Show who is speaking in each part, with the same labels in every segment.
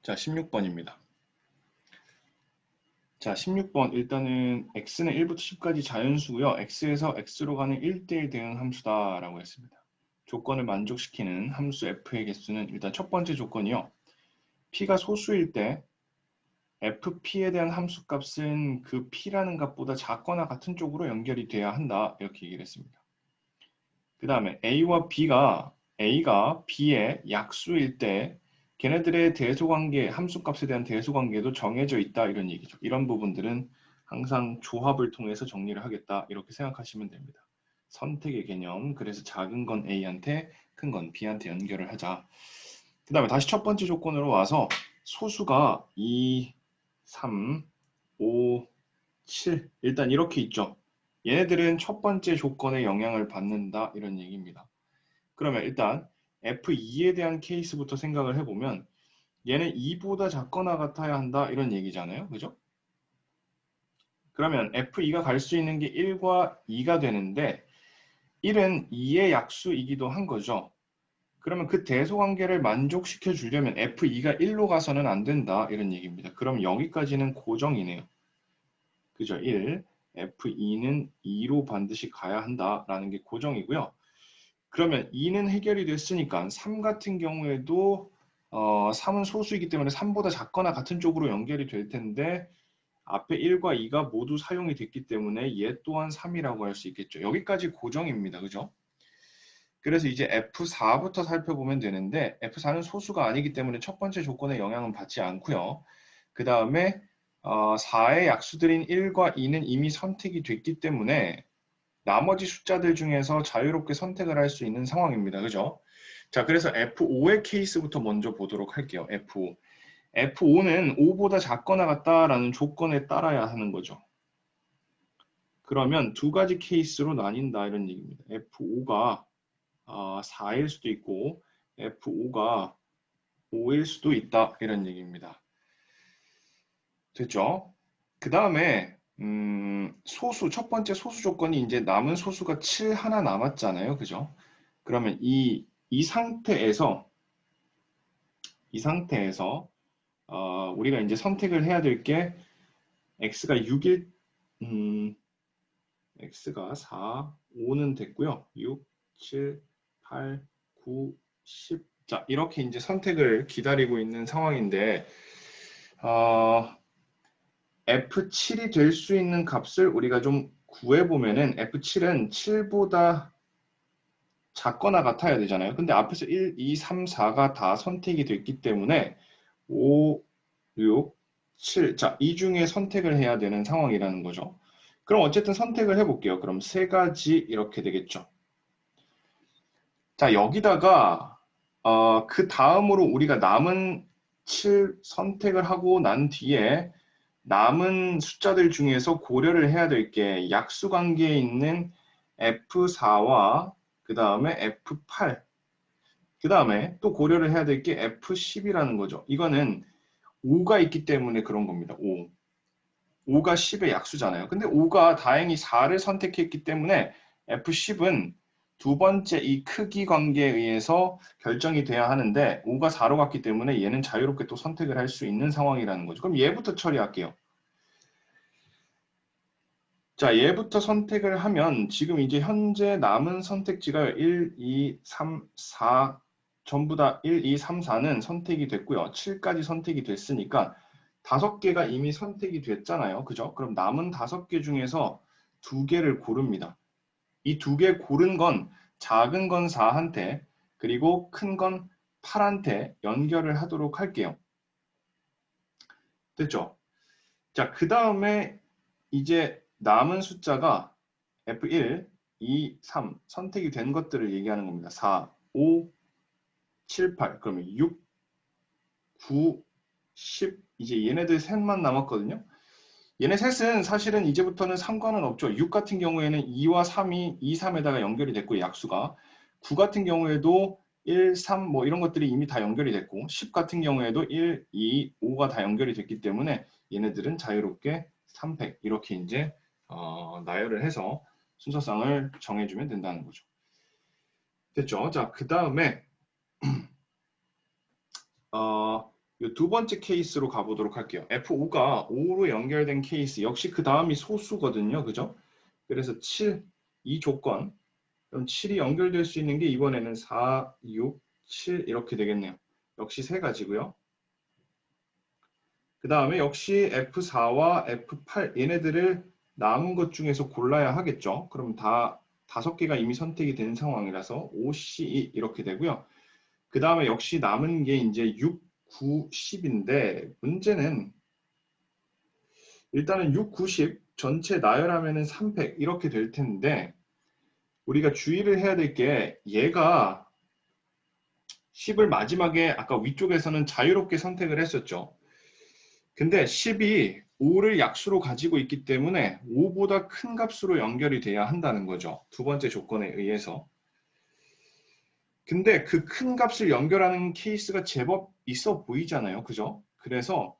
Speaker 1: 자, 16번입니다. 자, 16번. 일단은 x는 1부터 10까지 자연수고요. x에서 x로 가는 1대1 대응 함수다라고 했습니다. 조건을 만족시키는 함수 f의 개수는 일단 첫 번째 조건이요. p가 소수일 때 fp에 대한 함수값은 그 p라는 값보다 작거나 같은 쪽으로 연결이 돼야 한다. 이렇게 얘기를 했습니다. 그 다음에 a와 a가 b의 약수일 때 걔네들의 대소관계, 함수값에 대한 대소관계도 정해져 있다 이런 얘기죠. 이런 부분들은 항상 조합을 통해서 정리를 하겠다 이렇게 생각하시면 됩니다. 선택의 개념, 그래서 작은 건 A한테, 큰 건 B한테 연결을 하자. 그 다음에 다시 첫 번째 조건으로 와서 소수가 2, 3, 5, 7 일단 이렇게 있죠. 얘네들은 첫 번째 조건에 영향을 받는다 이런 얘기입니다. 그러면 일단 F2에 대한 케이스부터 생각을 해보면 얘는 2보다 작거나 같아야 한다 이런 얘기잖아요. 그죠? 그러면 F2가 갈 수 있는 게 1과 2가 되는데 1은 2의 약수이기도 한 거죠. 그러면 그 대소관계를 만족시켜 주려면 F2가 1로 가서는 안 된다 이런 얘기입니다. 그럼 여기까지는 고정이네요. 그죠? 1, F2는 2로 반드시 가야 한다라는 게 고정이고요. 그러면 2는 해결이 됐으니까 3 같은 경우에도 3은 소수이기 때문에 3보다 작거나 같은 쪽으로 연결이 될 텐데 앞에 1과 2가 모두 사용이 됐기 때문에 얘 또한 3이라고 할 수 있겠죠. 여기까지 고정입니다. 그죠? 그래서 이제 F4부터 살펴보면 되는데 F4는 소수가 아니기 때문에 첫 번째 조건에 영향은 받지 않고요. 그 다음에 4의 약수들인 1과 2는 이미 선택이 됐기 때문에 나머지 숫자들 중에서 자유롭게 선택을 할 수 있는 상황입니다. 그죠? 자, 그래서 F5의 케이스부터 먼저 보도록 할게요. F5. F5는 5보다 작거나 같다라는 조건에 따라야 하는 거죠. 그러면 두 가지 케이스로 나뉜다 이런 얘기입니다. F5가 4일 수도 있고 F5가 5일 수도 있다 이런 얘기입니다. 됐죠? 그 다음에 소수, 첫 번째 소수 조건이 이제 남은 소수가 7 하나 남았잖아요. 그죠? 그러면 이 상태에서 우리가 이제 선택을 해야 될 게 x가 6일 x가 4, 5는 됐고요. 6, 7, 8, 9, 10. 자, 이렇게 이제 선택을 기다리고 있는 상황인데 F7이 될 수 있는 값을 우리가 좀 구해보면은 F7은 7보다 작거나 같아야 되잖아요. 근데 앞에서 1, 2, 3, 4가 다 선택이 됐기 때문에 5, 6, 7. 자, 이 중에 선택을 해야 되는 상황이라는 거죠. 그럼 어쨌든 선택을 해볼게요. 그럼 세 가지 이렇게 되겠죠. 자, 여기다가 그 다음으로 우리가 남은 7 선택을 하고 난 뒤에 남은 숫자들 중에서 고려를 해야 될 게 약수 관계에 있는 F4와 그 다음에 F8 그 다음에 또 고려를 해야 될 게 F10이라는 거죠. 이거는 5가 있기 때문에 그런 겁니다. 5. 5가 10의 약수잖아요. 근데 5가 다행히 4를 선택했기 때문에 F10은 두 번째 이 크기 관계에 의해서 결정이 돼야 하는데 5가 4로 갔기 때문에 얘는 자유롭게 또 선택을 할 수 있는 상황이라는 거죠. 그럼 얘부터 처리할게요. 자, 얘부터 선택을 하면 지금 이제 현재 남은 선택지가 1, 2, 3, 4 전부 다 1, 2, 3, 4는 선택이 됐고요. 7까지 선택이 됐으니까 5개가 이미 선택이 됐잖아요. 그죠? 그럼 남은 5개 중에서 2개를 고릅니다. 이 2개 고른 건 작은 건 4한테 그리고 큰 건 8한테 연결을 하도록 할게요. 됐죠? 자, 그 다음에 이제 남은 숫자가 F1, 2, 3 선택이 된 것들을 얘기하는 겁니다. 4, 5, 7, 8 그러면 6, 9, 10 이제 얘네들 셋만 남았거든요. 얘네 셋은 사실은 이제부터는 상관은 없죠. 6 같은 경우에는 2와 3이 2, 3에다가 연결이 됐고 약수가 9 같은 경우에도 1, 3 뭐 이런 것들이 이미 다 연결이 됐고 10 같은 경우에도 1, 2, 5가 다 연결이 됐기 때문에 얘네들은 자유롭게 3팩 이렇게 이제 나열을 해서 순서상을 정해주면 된다는 거죠. 됐죠? 자, 그 다음에 이 두 번째 케이스로 가보도록 할게요. F5가 5로 연결된 케이스, 역시 그 다음이 소수거든요. 그죠? 그래서 7, 이 조건, 그럼 7이 연결될 수 있는 게 이번에는 4, 6, 7 이렇게 되겠네요. 역시 세 가지고요. 그 다음에 역시 F4와 F8 얘네들을 남은 것 중에서 골라야 하겠죠. 그럼 다 5개가 이미 선택이 된 상황이라서 O, C, E 이렇게 되고요. 그 다음에 역시 남은 게 이제 6, 9, 10인데 문제는 일단은 6, 9, 10 전체 나열하면은 300 이렇게 될 텐데 우리가 주의를 해야 될 게 얘가 10을 마지막에 아까 위쪽에서는 자유롭게 선택을 했었죠. 근데 10이 5를 약수로 가지고 있기 때문에 5보다 큰 값으로 연결이 돼야 한다는 거죠. 두 번째 조건에 의해서. 근데 그 큰 값을 연결하는 케이스가 제법 있어 보이잖아요. 그죠? 그래서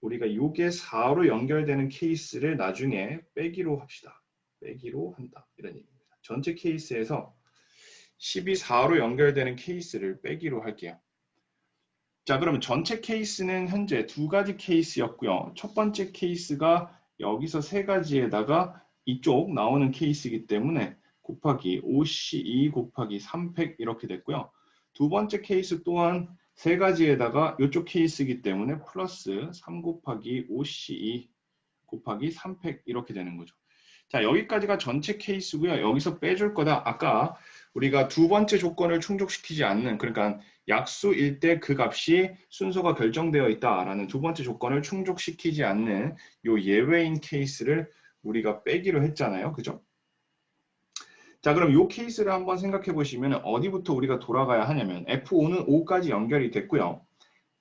Speaker 1: 우리가 요게 4로 연결되는 케이스를 나중에 빼기로 합시다. 빼기로 한다. 이런 얘기입니다. 전체 케이스에서 10이 4로 연결되는 케이스를 빼기로 할게요. 자, 그러면 전체 케이스는 현재 두 가지 케이스였고요. 첫 번째 케이스가 여기서 세 가지에다가 이쪽 나오는 케이스이기 때문에 곱하기 5C2 곱하기 300 이렇게 됐고요. 두 번째 케이스 또한 세 가지에다가 이쪽 케이스이기 때문에 플러스 3 곱하기 5C2 곱하기 300 이렇게 되는 거죠. 자, 여기까지가 전체 케이스고요. 여기서 빼줄 거다. 아까 우리가 두 번째 조건을 충족시키지 않는, 그러니까 약수일 때 그 값이 순서가 결정되어 있다라는 두 번째 조건을 충족시키지 않는 요 예외인 케이스를 우리가 빼기로 했잖아요. 그죠? 자, 그럼 요 케이스를 한번 생각해 보시면 어디부터 우리가 돌아가야 하냐면 F5는 5까지 연결이 됐고요.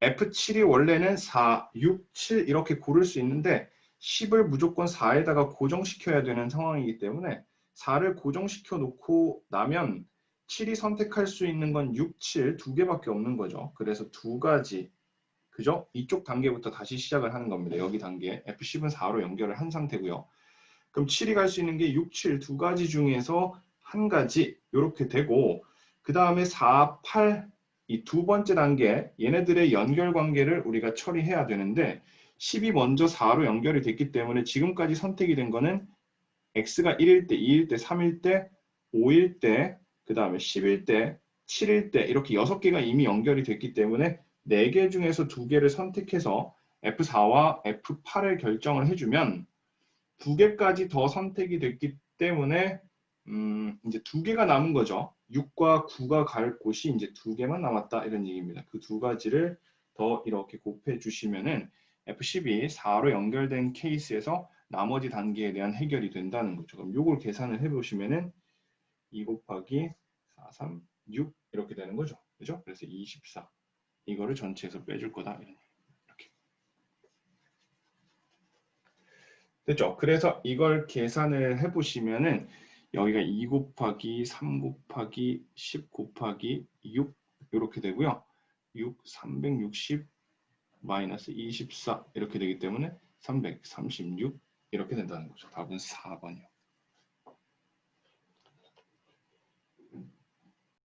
Speaker 1: F7이 원래는 4, 6, 7 이렇게 고를 수 있는데 10을 무조건 4에다가 고정시켜야 되는 상황이기 때문에 4를 고정시켜 놓고 나면 7이 선택할 수 있는 건 6, 7 두 개밖에 없는 거죠. 그래서 두 가지, 그죠? 이쪽 단계부터 다시 시작을 하는 겁니다. 여기 단계. F10은 4로 연결을 한 상태고요. 그럼 7이 갈 수 있는 게 6, 7 두 가지 중에서 한 가지 이렇게 되고 그 다음에 4, 8 이 두 번째 단계 얘네들의 연결 관계를 우리가 처리해야 되는데 10이 먼저 4로 연결이 됐기 때문에 지금까지 선택이 된 거는 x가 1일 때, 2일 때, 3일 때, 5일 때, 그 다음에 10일 때, 7일 때 이렇게 6개가 이미 연결이 됐기 때문에 4개 중에서 2개를 선택해서 F4와 F8을 결정을 해주면 2개까지 더 선택이 됐기 때문에 이제 2개가 남은 거죠. 6과 9가 갈 곳이 이제 2개만 남았다 이런 얘기입니다. 그 두 가지를 더 이렇게 곱해 주시면은 F10이 4로 연결된 케이스에서 나머지 단계에 대한 해결이 된다는 거죠. 그럼 이걸 계산을 해보시면은 2 곱하기 4, 3, 6 이렇게 되는 거죠. 그죠? 그래서 24 이거를 전체에서 빼줄 거다 이런 얘기. 됐죠? 그래서 이걸 계산을 해보시면은 여기가 2 곱하기 3 곱하기 10 곱하기 6 이렇게 되고요. 6, 360 마이너스 24 이렇게 되기 때문에 336 이렇게 된다는 거죠. 답은 4번이요.